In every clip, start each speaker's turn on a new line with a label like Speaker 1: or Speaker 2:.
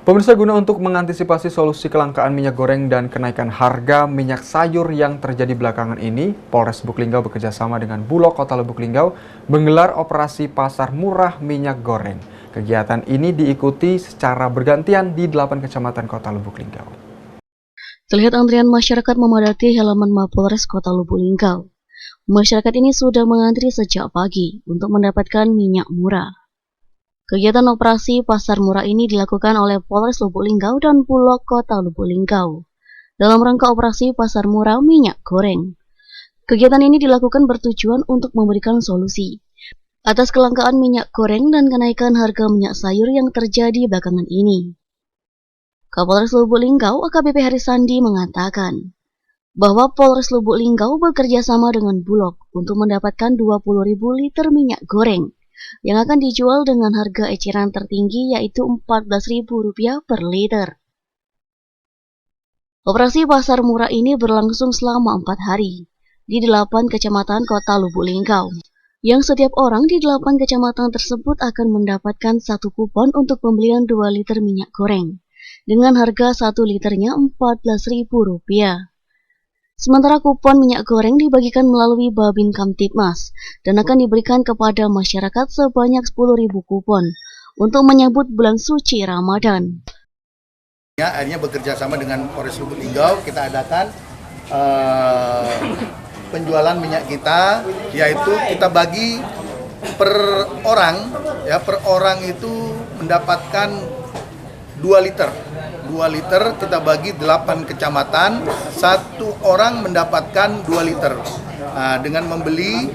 Speaker 1: Pemirsa, guna untuk mengantisipasi solusi kelangkaan minyak goreng dan kenaikan harga minyak sayur yang terjadi belakangan ini, Polres Lubuk Linggau bekerjasama dengan Bulog Kota Lubuk Linggau menggelar operasi pasar murah minyak goreng. Kegiatan ini diikuti secara bergantian di 8 kecamatan Kota Lubuk Linggau.
Speaker 2: Terlihat antrian masyarakat memadati halaman Mapolres Kota Lubuk Linggau. Masyarakat ini sudah mengantri sejak pagi untuk mendapatkan minyak murah. Kegiatan operasi pasar murah ini dilakukan oleh Polres Lubuk Linggau dan Bulog Kota Lubuk Linggau dalam rangka operasi pasar murah minyak goreng. Kegiatan ini dilakukan bertujuan untuk memberikan solusi atas kelangkaan minyak goreng dan kenaikan harga minyak sayur yang terjadi belakangan ini. Kapolres Lubuk Linggau AKBP Harisandi mengatakan bahwa Polres Lubuk Linggau bekerja sama dengan Bulog untuk mendapatkan 20.000 liter minyak goreng yang akan dijual dengan harga eceran tertinggi yaitu Rp14.000 per liter. Operasi pasar murah ini berlangsung selama 4 hari di 8 kecamatan Kota Lubuk Linggau, yang setiap orang di 8 kecamatan tersebut akan mendapatkan 1 kupon untuk pembelian 2 liter minyak goreng dengan harga 1 liternya Rp14.000. Sementara kupon minyak goreng dibagikan melalui Babin Kamtibmas dan akan diberikan kepada masyarakat sebanyak 10.000 kupon untuk menyambut bulan suci Ramadan.
Speaker 3: Akhirnya bekerja sama dengan Polres Lubuk Linggau, kita adakan penjualan minyak kita, yaitu kita bagi per orang, ya per orang itu mendapatkan 2 liter. 2 liter kita bagi 8 kecamatan, 1 orang mendapatkan 2 liter. Nah, dengan membeli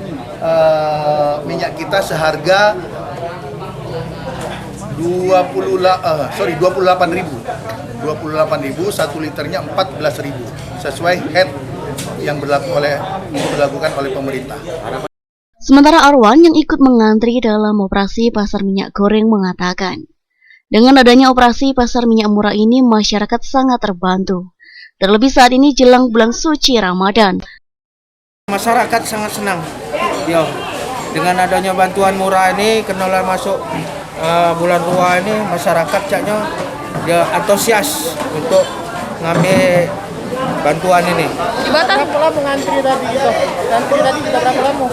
Speaker 3: minyak kita seharga 28.000. 1 liternya 14.000 sesuai head yang diberlakukan oleh pemerintah.
Speaker 2: Sementara Arwan yang ikut mengantri dalam operasi pasar minyak goreng mengatakan, dengan adanya operasi pasar minyak murah ini, masyarakat sangat terbantu. Terlebih saat ini jelang bulan suci Ramadan.
Speaker 4: Masyarakat sangat senang. Dengan adanya bantuan murah ini, kenalan masuk bulan tua ini, masyarakat caknya dia antusias untuk ngambil bantuan ini.
Speaker 5: Berapa lama mengantri tadi gitu? Antri tadi sudah berapa lama?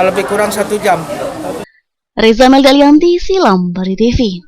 Speaker 4: Lebih kurang 1 jam.
Speaker 2: Reza Meldalianti, Silam Bari TV.